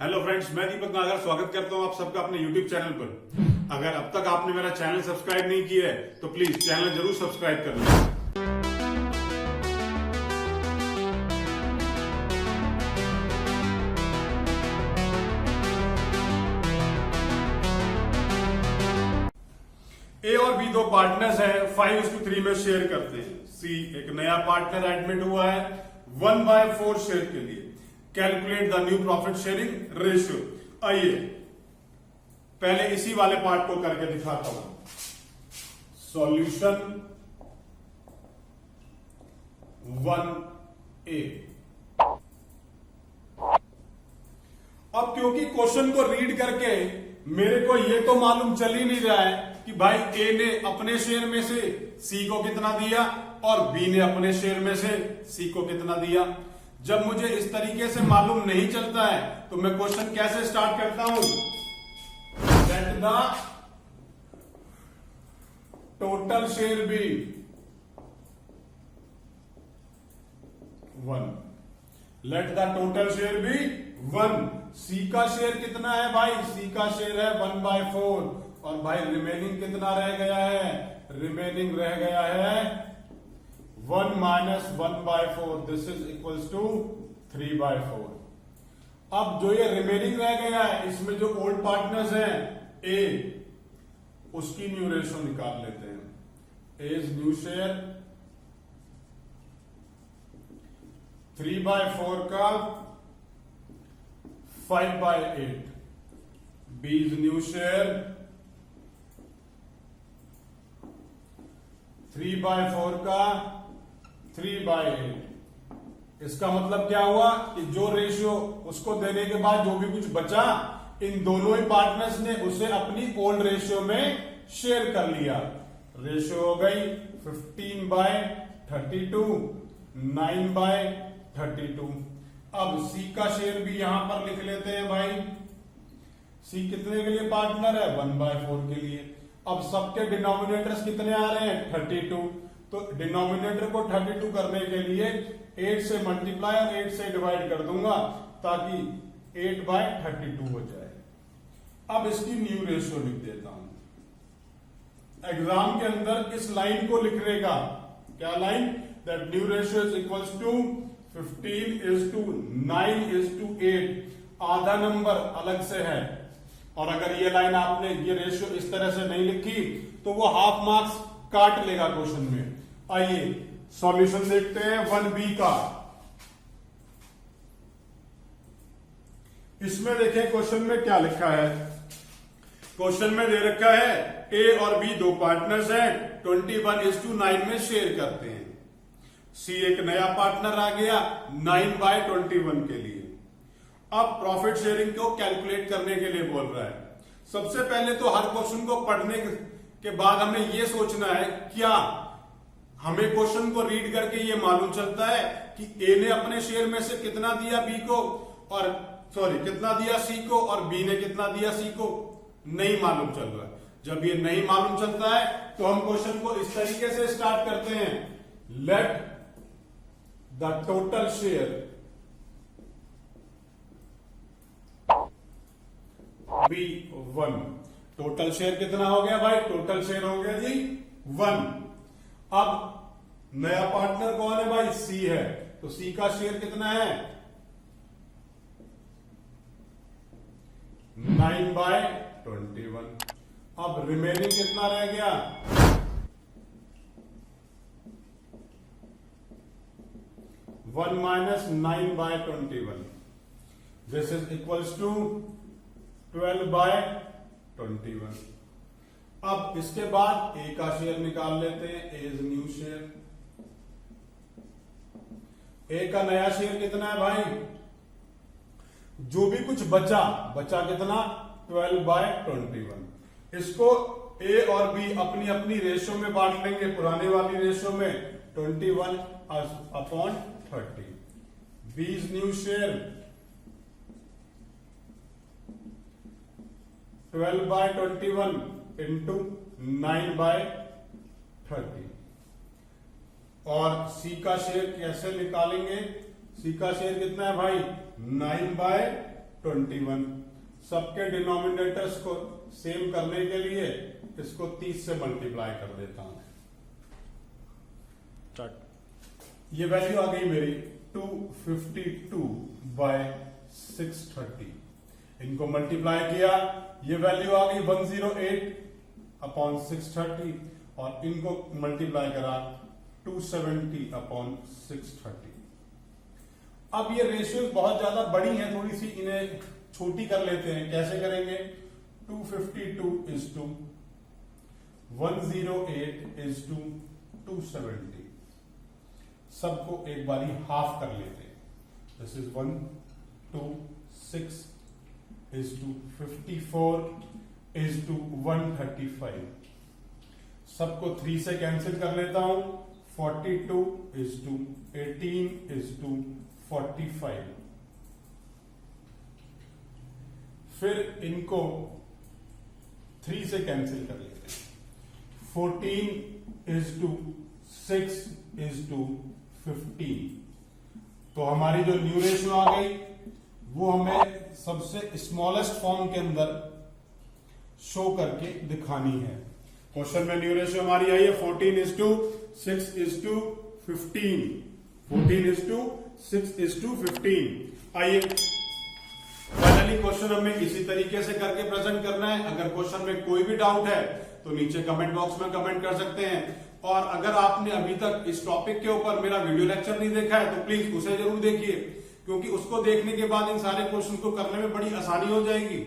Hello friends, मैं दीपक नागर स्वागत करता हूं आप सबका अपने यूट्यूब चैनल पर। अगर अब तक आपने मेरा चैनल सब्सक्राइब नहीं किया है तो प्लीज चैनल जरूर सब्सक्राइब कर लें। ए और बी दो पार्टनर्स हैं, 5:3 में शेयर करते हैं। सी एक नया पार्टनर एडमिट हुआ है 1/4 शेयर के लिए। Calculate the new profit sharing ratio. आइए पहले इसी वाले पार्ट को करके दिखाता हूं। Solution 1A। अब क्योंकि क्वेश्चन को रीड करके मेरे को ये तो मालूम चल ही नहीं रहा है कि भाई ए ने अपने शेयर में से सी को कितना दिया और बी ने अपने शेयर में से सी को कितना दिया। जब मुझे इस तरीके से मालूम नहीं चलता है तो मैं क्वेश्चन कैसे स्टार्ट करता हूं। Let the total share be 1। Let the total share be 1। C का शेयर कितना है भाई? सी का शेयर है 1/4 और भाई रिमेनिंग कितना रह गया है? रिमेनिंग रह गया है 1 - 1/4। This is equals to 3/4। अब जो ये रिमेनिंग रह गया है इसमें जो ओल्ड पार्टनर्स हैं ए, उसकी न्यू रेशियो निकाल लेते हैं। ए इज न्यू शेयर 3/4 का 5/8। बी इज न्यू शेयर 3/4 का 3/8। इसका मतलब क्या हुआ कि जो रेशियो उसको देने के बाद जो भी कुछ बचा इन दोनों ही पार्टनर्स ने उसे अपनी ओल्ड रेशियो में शेयर कर लिया। रेशियो हो गई 15/32, 9/32। अब सी का शेयर भी यहां पर लिख लेते हैं भाई। सी कितने के लिए पार्टनर है? 1/4 के लिए। अब सबके डिनोमिनेटर्स कितने आ रहे हैं? 32। तो डिनोमिनेटर को 32 करने के लिए 8 से मल्टीप्लाई और 8 से डिवाइड कर दूंगा ताकि 8/32 हो जाए। अब इसकी न्यू रेशियो लिख देता हूं। एग्जाम के अंदर इस लाइन को लिखने का क्या line? That new ratio is equals to 15:9:8। आधा नंबर अलग से है और अगर ये लाइन आपने ये रेशियो इस तरह से नहीं लिखी तो वो हाफ मार्क्स काट लेगा क्वेश्चन में। आइए सॉल्यूशन देखते हैं 1B का। इसमें देखें क्वेश्चन में क्या लिखा है। क्वेश्चन में दे रखा है ए और बी दो पार्टनर्स हैं, 21:9 में शेयर करते हैं। सी एक नया पार्टनर आ गया 9/21 के लिए। अब प्रॉफिट शेयरिंग को कैलकुलेट करने के लिए बोल रहा है। सबसे पहले तो हर क्वेश्चन को पढ़ने के बाद हमें यह सोचना है क्या हमें क्वेश्चन को रीड करके ये मालूम चलता है कि ए ने अपने शेयर में से कितना दिया बी को और कितना दिया सी को और बी ने कितना दिया सी को? नहीं मालूम चल रहा। जब ये नहीं मालूम चलता है तो हम क्वेश्चन को इस तरीके से स्टार्ट करते हैं। Let the total share be 1। Total share कितना हो गया भाई? टोटल शेयर हो गया जी 1। अब नया पार्टनर कौन है भाई? सी है। तो सी का शेयर कितना है? 9/21। अब रिमेनिंग कितना रह गया? 1 - 9/21। This is equals to 12/21। अब इसके बाद ए का शेयर निकाल लेते हैं। ए इज न्यू शेयर। ए का नया शेयर कितना है भाई? जो भी कुछ बचा कितना? 12/21। इसको ए और बी अपनी अपनी रेशियो में बांट लेंगे। पुराने वाली रेशियो में 21/30। B is new share 12/21 into 9/30। और सी का शेयर कैसे निकालेंगे? सी का शेयर कितना है भाई? 9/30 21। सबके डिनोमिनेटर्स को सेम करने के लिए इसको 30 से मल्टीप्लाई कर देता हूं। ये वैल्यू आ गई मेरी 252 बाय 630। इनको मल्टीप्लाई किया, ये वैल्यू आ गई 108 अपॉन 630 और इनको मल्टीप्लाई करा 270 अपॉन 630। अब ये रेशियोज बहुत ज्यादा बड़ी हैं, थोड़ी सी इन्हें छोटी कर लेते हैं। कैसे करेंगे? 252 इज टू 108 इज टू 270। सबको एक बारी हाफ कर लेते हैं। This is 1 2 6 is to 54 is to 135। सबको 3 से कैंसिल कर लेता हूं। 42 इज टू 18 इज टू 45। फिर इनको 3 से कैंसिल कर लेते हैं। 14 इज टू 6 इज टू 15। तो हमारी जो न्यू रेशियो आ गई वो हमें सबसे स्मॉलेस्ट फॉर्म के अंदर शो करके दिखानी है। क्वेश्चन में न्यू रेशियो हमारी आई है 14 is to 6 is to 15। 14 is to 6 is to 15। आइए फाइनली क्वेश्चन हमें इसी तरीके से करके प्रेजेंट करना है। अगर क्वेश्चन में कोई भी डाउट है तो नीचे कमेंट बॉक्स में कमेंट कर सकते हैं। और अगर आपने अभी तक इस टॉपिक के ऊपर मेरा वीडियो लेक्चर नहीं देखा है तो प्लीज उसे जरूर देखिए, क्योंकि उसको देखने के बाद इन सारे क्वेश्चन को करने में बड़ी आसानी हो जाएगी।